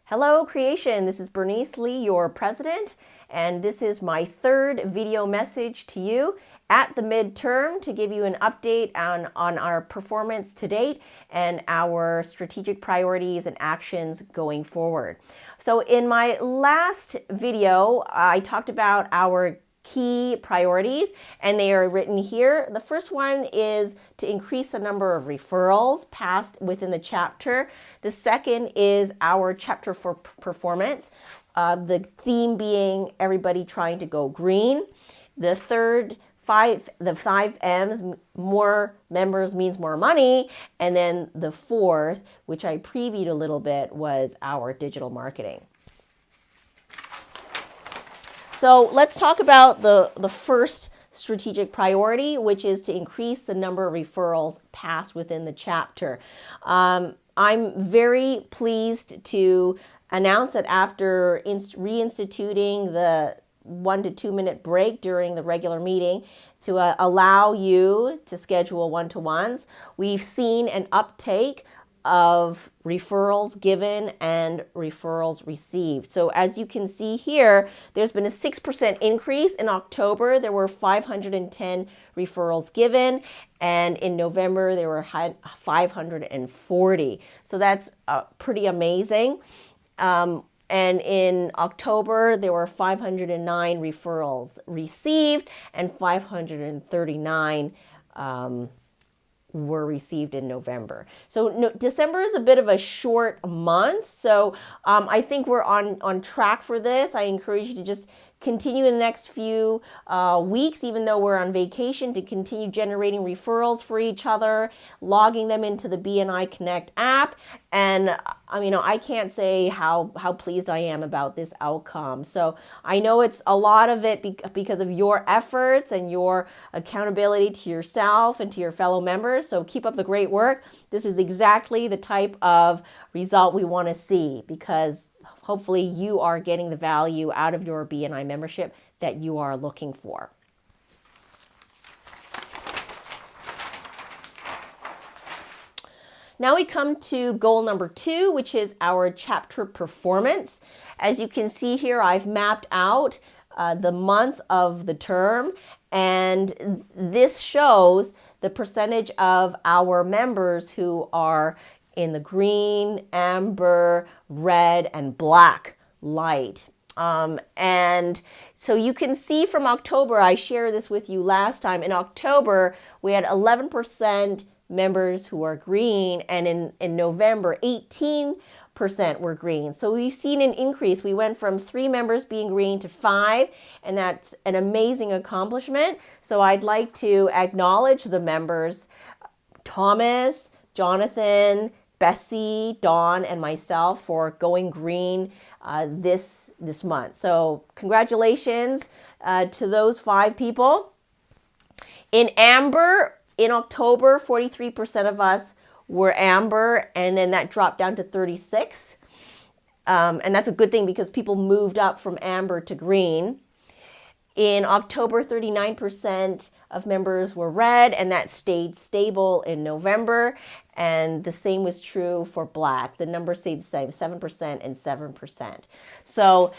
Hello creation, this is Bernice Lee, your president, and this is my third video message to you at the midterm to give you an update on our performance to date and our strategic priorities and actions going forward. So in my last video, I talked about our key priorities, and they are written here. The first one is to increase the number of referrals passed within the chapter. The second is our chapter for performance, the theme being everybody trying to go green. The third, the five M's, more members means more money. And then the fourth, which I previewed a little bit, was our digital marketing. So let's talk about the first strategic priority, which is to increase the number of referrals passed within the chapter. I'm very pleased to announce that after reinstituting the 1 to 2 minute break during the regular meeting to allow you to schedule one-to-ones, we've seen an uptake of referrals given and referrals received. So as you can see here, there's been a 6% increase. In October, there were 510 referrals given, and in November, there were 540. So that's pretty amazing. And in October, there were 509 referrals received, and 539 were received in November. So December is a bit of a short month. So I think we're on track for this. I encourage you to just continue in the next few weeks, even though we're on vacation, to continue generating referrals for each other, logging them into the BNI Connect app. And I can't say how pleased I am about this outcome. So I know it's a lot of it because of your efforts and your accountability to yourself and to your fellow members. So keep up the great work. This is exactly the type of result we want to see, because hopefully you are getting the value out of your BNI membership that you are looking for. Now we come to goal number 2, which is our chapter performance. As you can see here, I've mapped out the months of the term, and this shows the percentage of our members who are in the green, amber, red, and black light. And so you can see from October, I shared this with you last time, in October, we had 11% members who are green, and in November, 18% were green. So we've seen an increase. We went from 3 members being green to 5, and that's an amazing accomplishment. So I'd like to acknowledge the members, Thomas, Jonathan, Bessie, Dawn, and myself, for going green this month. So congratulations to those 5 people. In amber, in October, 43% of us were amber, and then that dropped down to 36. And that's a good thing because people moved up from amber to green. In October, 39% of members were red, and that stayed stable in November. And the same was true for black. The numbers stayed the same, 7% and 7%. So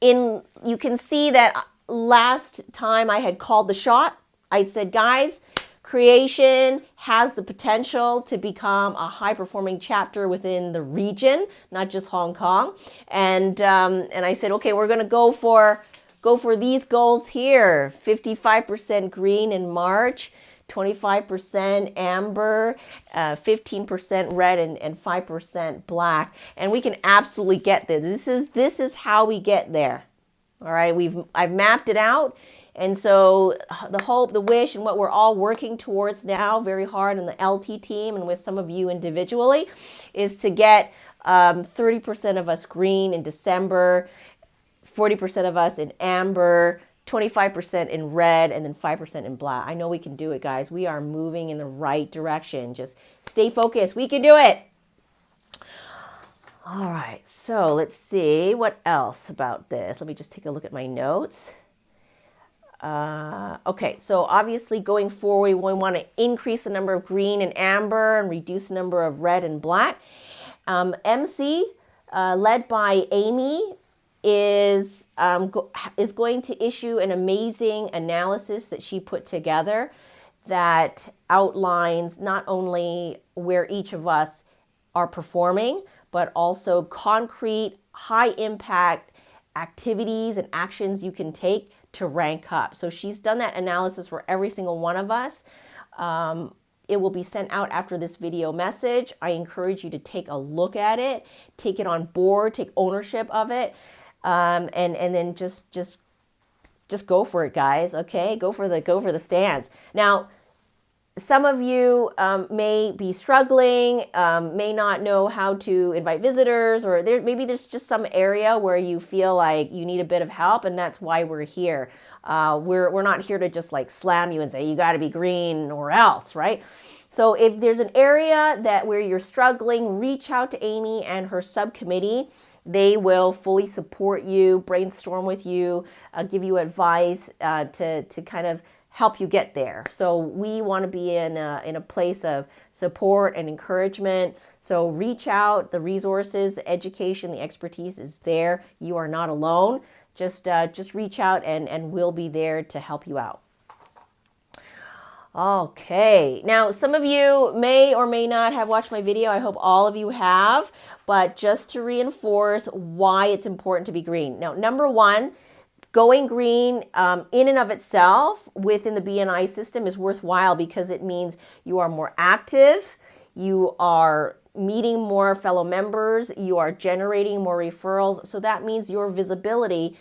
you can see that last time I had called the shot. I'd said, guys, creation has the potential to become a high-performing chapter within the region, not just Hong Kong. And I said, okay, we're going to go for these goals here: 55% green in March, 25% amber, 15% red, and 5% black. And we can absolutely get this. This is how we get there. All right, I've mapped it out. And so the hope, the wish, and what we're all working towards now very hard in the LT team and with some of you individually is to get 30% of us green in December, 40% of us in amber, 25% in red, and then 5% in black. I know we can do it, guys. We are moving in the right direction. Just stay focused. We can do it. All right, so let's see what else about this. Let me just take a look at my notes. Okay, so obviously going forward, we want to increase the number of green and amber and reduce the number of red and black. MC, led by Amy, is going to issue an amazing analysis that she put together that outlines not only where each of us are performing, but also concrete, high impact activities and actions you can take to rank up. So she's done that analysis for every single one of us. It will be sent out after this video message. I encourage you to take a look at it, take it on board, take ownership of it, and then just go for it, guys. Okay, go for the stands. Now, some of you may be struggling, may not know how to invite visitors, or maybe there's just some area where you feel like you need a bit of help, and that's why we're here. We're not here to just like slam you and say you got to be green or else, right? So if there's an area where you're struggling, reach out to Amy and her subcommittee. They will fully support you, brainstorm with you, give you advice to kind of help you get there. So we want to be in a place of support and encouragement. So reach out. The resources, the education, the expertise is there. You are not alone. Just reach out and we'll be there to help you out. Okay, now some of you may or may not have watched my video. I hope all of you have, but just to reinforce why it's important to be green. Now, number one, going green in and of itself within the BNI system is worthwhile because it means you are more active, you are meeting more fellow members, you are generating more referrals. So that means your visibility,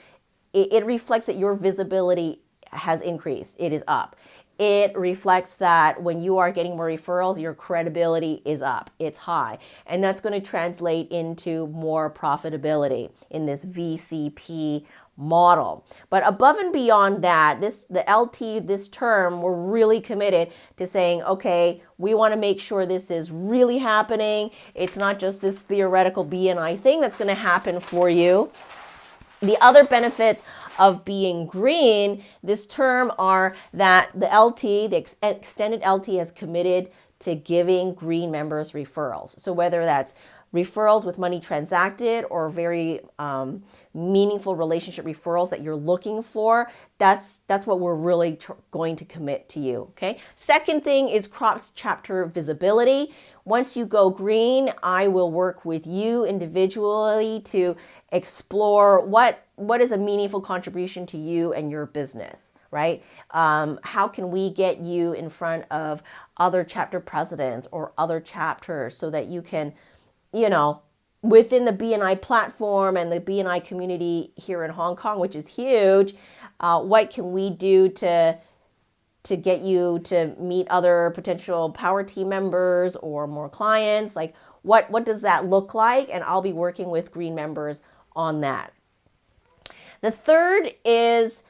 it reflects that your visibility has increased, it is up. It reflects that when you are getting more referrals, your credibility is up, it's high. And that's going to translate into more profitability in this VCP model. But above and beyond that, the LT, this term, we're really committed to saying, okay, we want to make sure this is really happening. It's not just this theoretical BNI thing that's going to happen for you. The other benefits of being green, this term, are that the LT, the extended LT, has committed to giving green members referrals. So whether that's referrals with money transacted or very meaningful relationship referrals that you're looking for, that's what we're really going to commit to you, okay? Second thing is cross chapter visibility. Once you go green, I will work with you individually to explore what is a meaningful contribution to you and your business, right? How can we get you in front of other chapter presidents or other chapters so that you can, within the BNI platform and the BNI community here in Hong Kong, which is huge, what can we do to get you to meet other potential power team members or more clients? Like what does that look like? And I'll be working with green members on that. The third is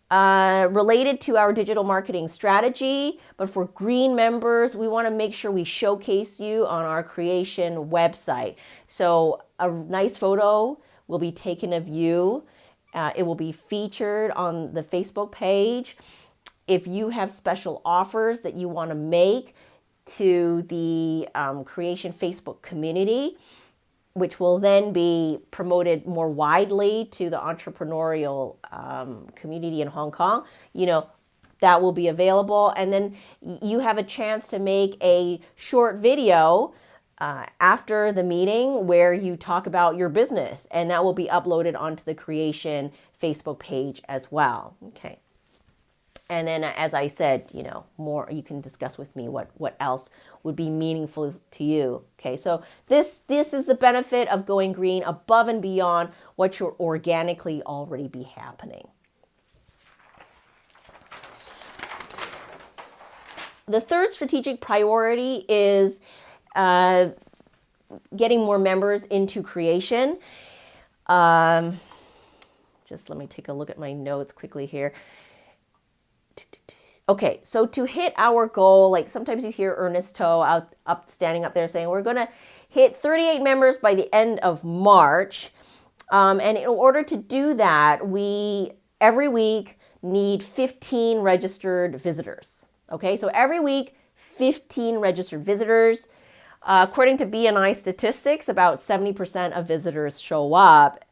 related to our digital marketing strategy, but for green members, we want to make sure we showcase you on our creation website. So a nice photo will be taken of you. It will be featured on the Facebook page. If you have special offers that you want to make to the Creation Facebook community, which will then be promoted more widely to the entrepreneurial community in Hong Kong, that will be available. And then you have a chance to make a short video after the meeting where you talk about your business, and that will be uploaded onto the Creation Facebook page as well. Okay. And then, as I said, more you can discuss with me what else would be meaningful to you. Okay, so this is the benefit of going green above and beyond what should organically already be happening. The third strategic priority is getting more members into Creation. Just let me take a look at my notes quickly here. Okay, so to hit our goal, like sometimes you hear Ernest Toe standing up there saying, we're going to hit 38 members by the end of March. And in order to do that, we every week need 15 registered visitors. Okay, so every week, 15 registered visitors. According to BNI statistics, about 70% of visitors show up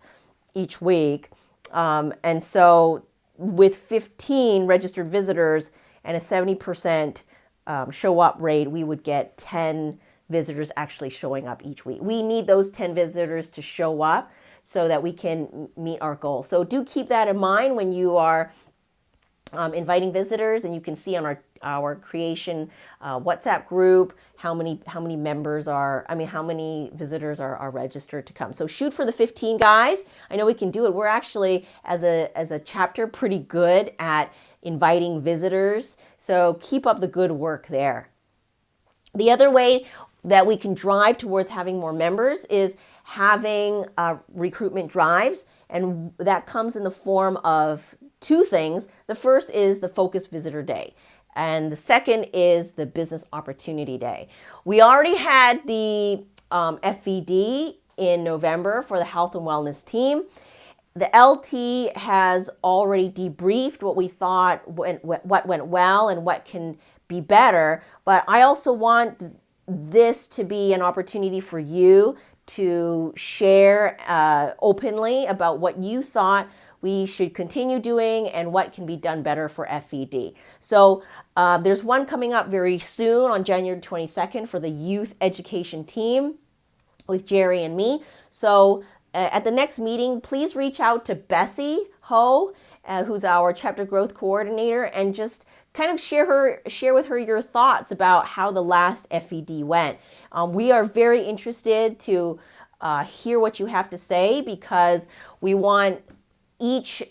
each week. And so with 15 registered visitors and a 70% show up rate, we would get 10 visitors actually showing up each week. We need those 10 visitors to show up so that we can meet our goal. So do keep that in mind when you are inviting visitors, and you can see on our creation WhatsApp group how many visitors are registered to come. So shoot for the 15 guys. I know we can do it. We're actually as a chapter pretty good at inviting visitors. So keep up the good work there. The other way that we can drive towards having more members is having recruitment drives, and that comes in the form of two things. The first is the Focus Visitor Day, and the second is the Business Opportunity Day. We already had the FVD in November for the Health and Wellness team. The LT has already debriefed what we thought what went well and what can be better, but I also want this to be an opportunity for you to share openly about what you thought we should continue doing and what can be done better for FVD. So there's one coming up very soon on January 22nd for the youth education team with Jerry and me. So at the next meeting, please reach out to Bessie Ho, who's our chapter growth coordinator, and just kind of share with her your thoughts about how the last FVD went. We are very interested to hear what you have to say, because we want each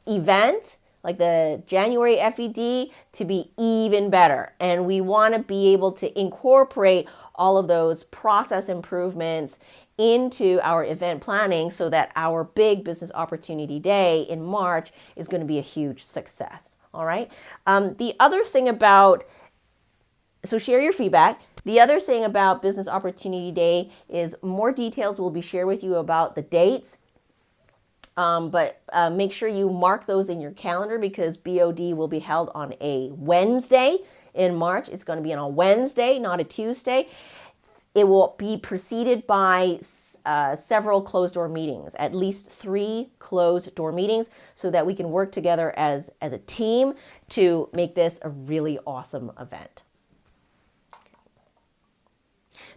event, like the January FVD, to be even better. And we want to be able to incorporate all of those process improvements into our event planning so that our big Business Opportunity Day in March is going to be a huge success. All right. The other thing about, so share your feedback. The other thing about Business Opportunity Day is more details will be shared with you about the dates. But make sure you mark those in your calendar, because BOD will be held on a Wednesday in March. It's going to be on a Wednesday, not a Tuesday. It will be preceded by several closed door meetings, at least 3 closed door meetings, so that we can work together as a team to make this a really awesome event.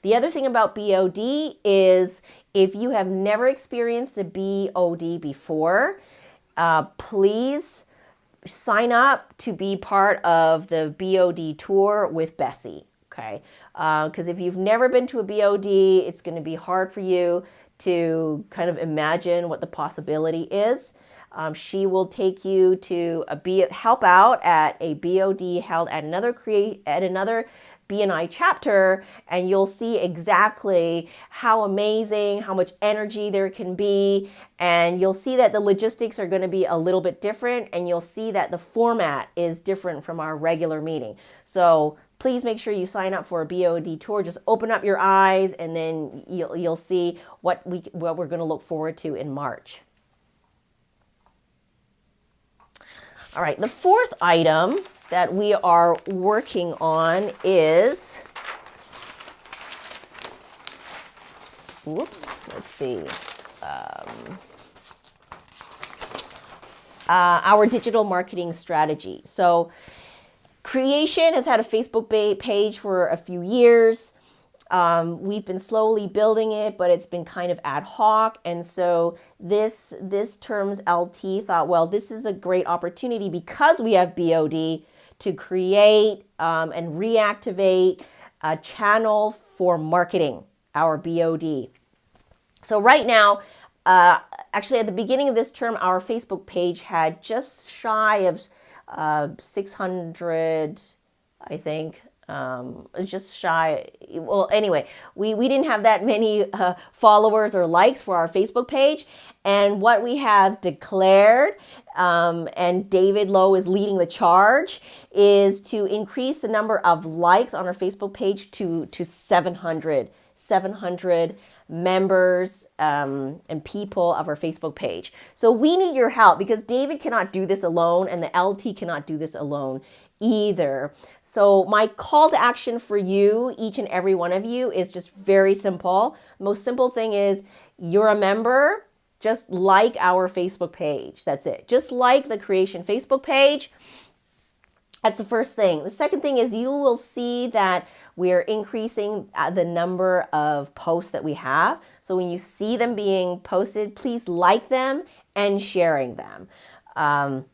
The other thing about BOD is, if you have never experienced a BOD before, please sign up to be part of the BOD tour with Bessie, okay? Because if you've never been to a BOD, it's going to be hard for you to kind of imagine what the possibility is. She will take you to help out at a BOD held at another BNI chapter, and you'll see exactly how amazing, how much energy there can be, and you'll see that the logistics are going to be a little bit different, and you'll see that the format is different from our regular meeting. So please make sure you sign up for a BOD tour. Just open up your eyes, and then you'll see what we're going to look forward to in March. All right, the fourth item that we are working on is, our digital marketing strategy. So Creation has had a Facebook page for a few years. We've been slowly building it, but it's been kind of ad hoc. And so this term's LT thought, well, this is a great opportunity because we have BOD to create and reactivate a channel for marketing, our BOD. So right now, actually at the beginning of this term, our Facebook page had just shy of 600, I think. Just shy. Well, anyway, we didn't have that many followers or likes for our Facebook page. And what we have declared, and David Lowe is leading the charge, is to increase the number of likes on our Facebook page to 700 members and people of our Facebook page. So we need your help, because David cannot do this alone and the LT cannot do this alone. either. So my call to action for you, each and every one of you, is just very simple. The most simple thing is you're a member, just like our Facebook page. That's it. Just like the Creation Facebook page. That's the first thing. The second thing is you will see that we're increasing the number of posts that we have. So when you see them being posted, please like them and sharing them.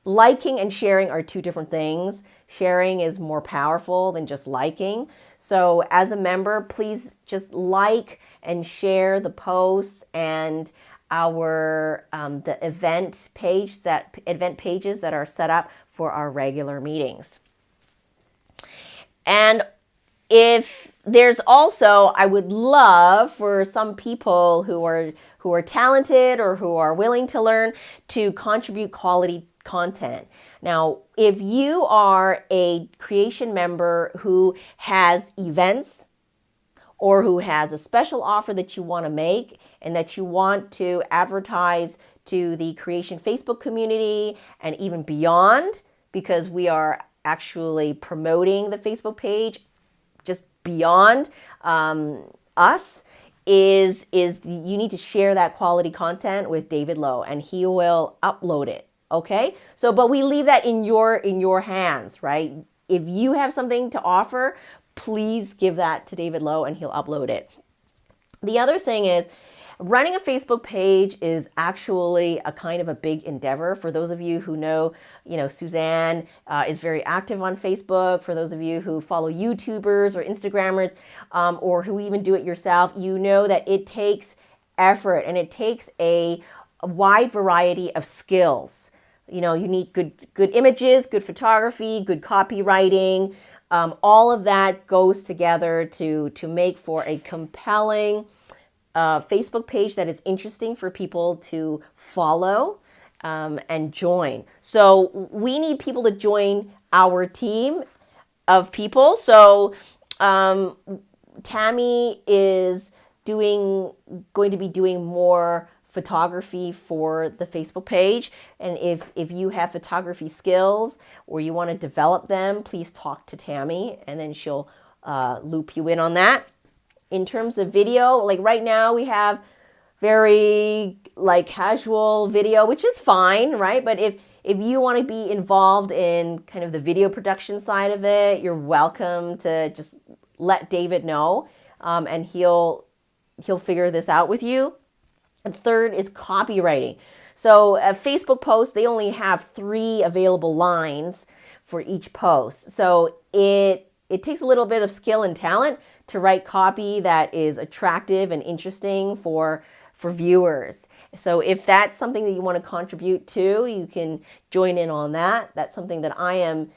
Liking and sharing are two different things. Sharing is more powerful than just liking. So as a member, please just like and share the posts and our the event pages that are set up for our regular meetings. And if there's also, I would love for some people who are talented or who are willing to learn to contribute quality content. Now, if you are a Creation member who has events or who has a special offer that you want to make and that you want to advertise to the Creation Facebook community and even beyond, because we are actually promoting the Facebook page just beyond us, is you need to share that quality content with David Lowe and he will upload it. Okay? So, but we leave that in your hands, right? If you have something to offer, please give that to David Lowe and he'll upload it. The other thing is, running a Facebook page is actually a kind of a big endeavor. For those of you who know, Suzanne is very active on Facebook. For those of you who follow YouTubers or Instagrammers, or who even do it yourself, you know that it takes effort and it takes a wide variety of skills. You need good images, good photography, good copywriting. All of that goes together to make for a compelling Facebook page that is interesting for people to follow and join. So we need people to join our team of people. So Tammy is going to be doing more photography for the Facebook page. And if you have photography skills or you want to develop them, please talk to Tammy and then she'll loop you in on that. In terms of video, like right now we have very casual video, which is fine, right? But if you want to be involved in kind of the video production side of it, you're welcome to just let David know, and he'll figure this out with you. And third is copywriting. So a Facebook post, they only have 3 available lines for each post. So it takes a little bit of skill and talent to write copy that is attractive and interesting for viewers. So if that's something that you want to contribute to, you can join in on that. That's something that I am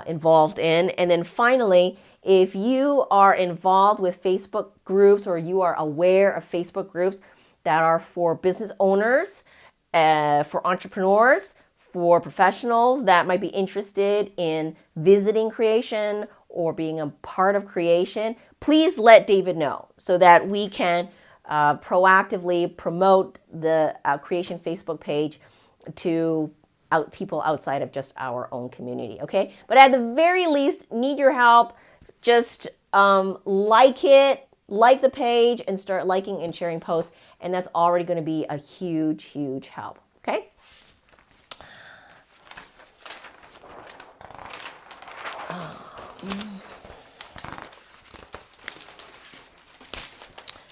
involved in. And then finally, if you are involved with Facebook groups or you are aware of Facebook groups that are for business owners, for entrepreneurs, for professionals that might be interested in visiting Creation or being a part of Creation, please let David know so that we can proactively promote the Creation Facebook page to people outside of just our own community, okay? But at the very least, need your help. Just like the page and start liking and sharing posts, and that's already going to be a huge, huge help, okay?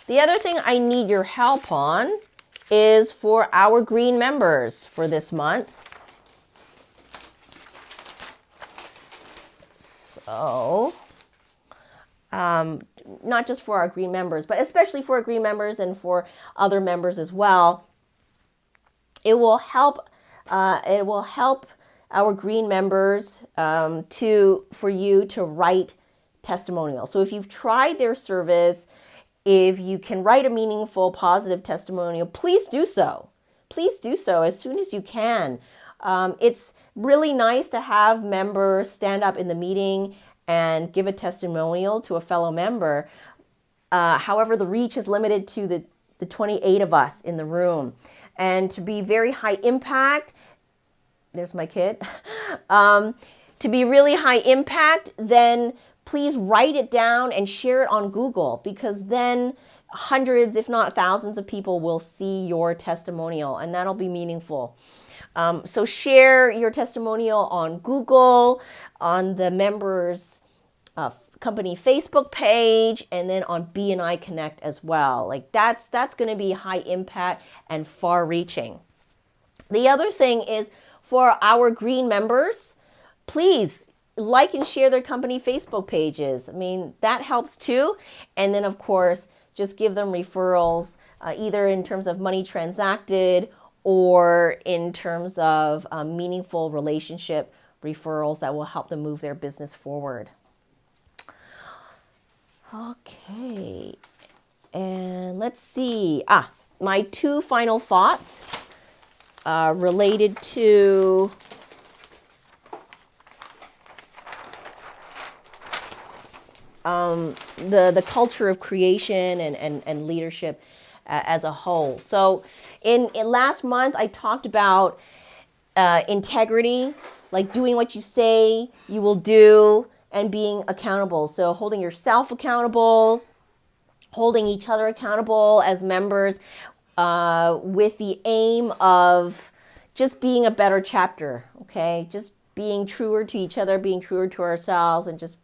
The other thing I need your help on is for our green members for this month. So, not just for our green members, but especially for our green members and for other members as well. It will help our green members for you to write testimonials. So if you've tried their service, if you can write a meaningful, positive testimonial, please do so. Please do so as soon as you can. It's really nice to have members stand up in the meeting and give a testimonial to a fellow member. However, the reach is limited to the 28 of us in the room. And to be very high impact, there's my kid, to be really high impact, then please write it down and share it on Google, because then hundreds, if not thousands of people will see your testimonial, and that'll be meaningful. So share your testimonial on Google, on the members' company Facebook page, and then on BNI Connect as well. Like that's going to be high impact and far reaching. The other thing is for our green members, please like and share their company Facebook pages. I mean, that helps too. And then of course, just give them referrals, either in terms of money transacted or in terms of meaningful relationship referrals that will help them move their business forward. Okay, and let's see. My two final thoughts related to the culture of creation and leadership as a whole. So in last month, I talked about integrity, like doing what you say you will do, and being accountable. So holding yourself accountable, holding each other accountable as members, with the aim of just being a better chapter, okay? Just being truer to each other, being truer to ourselves, and just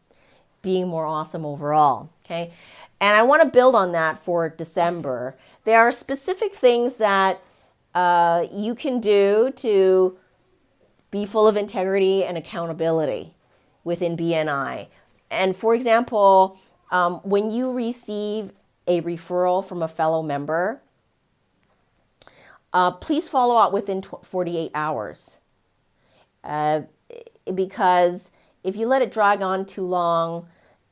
being more awesome overall, okay? And I want to build on that for December. There are specific things that you can do to be full of integrity and accountability within BNI. And for example, when you receive a referral from a fellow member, please follow up within 48 hours. Because if you let it drag on too long,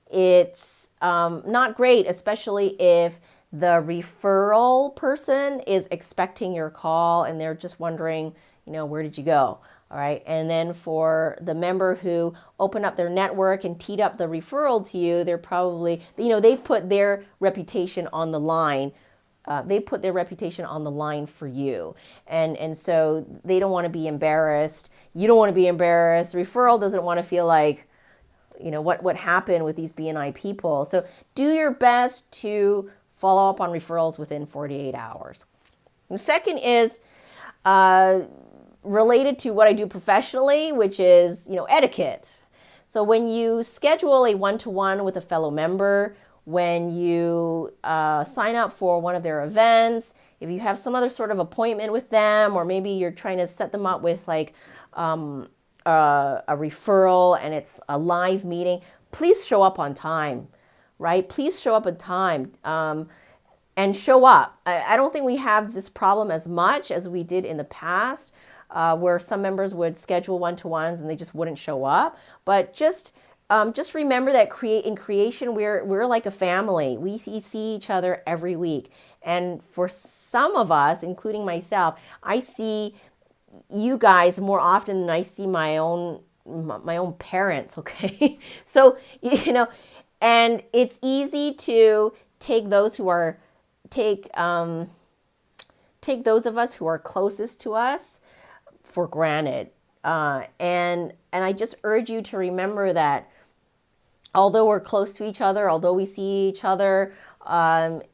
it's not great, especially if the referral person is expecting your call and they're just wondering, where did you go? All right. And then for the member who opened up their network and teed up the referral to you, they're probably, they've put their reputation on the line. They put their reputation on the line for you. And so they don't want to be embarrassed. You don't want to be embarrassed. The referral doesn't want to feel like, what happened with these BNI people. So do your best to follow up on referrals within 48 hours. The second is related to what I do professionally, which is, etiquette. So when you schedule a one-to-one with a fellow member, when you sign up for one of their events, if you have some other sort of appointment with them, or maybe you're trying to set them up with like a referral and it's a live meeting, please show up on time, right? Please show up on time and show up. I don't think we have this problem as much as we did in the past, where some members would schedule one-to-ones and they just wouldn't show up. But just remember that in creation, we're like a family. We see each other every week. And for some of us, including myself, I see you guys more often than I see my own parents, okay? So, and it's easy to take those of us who are closest to us for granted. And I just urge you to remember that although we're close to each other, although we see each other,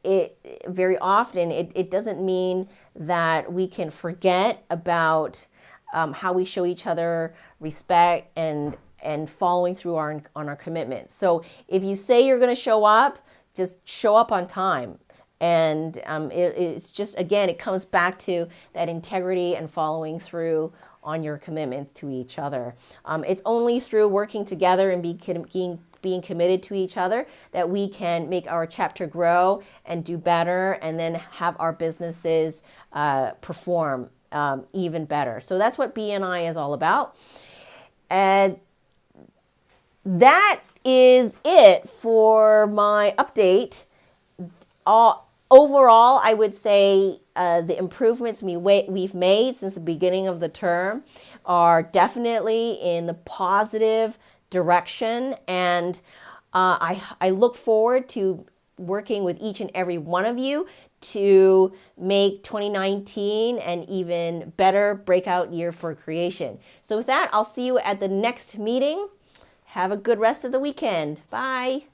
it very often it doesn't mean that we can forget about how we show each other respect and following through on our commitments. So if you say you're going to show up, just show up on time. And it's just, again, it comes back to that integrity and following through on your commitments to each other. It's only through working together and being committed to each other that we can make our chapter grow and do better, and then have our businesses perform even better. So that's what BNI is all about. And that is it for my update. Overall, I would say the improvements we've made since the beginning of the term are definitely in the positive direction, and I look forward to working with each and every one of you to make 2019 an even better breakout year for creation. So with that, I'll see you at the next meeting. Have a good rest of the weekend. Bye.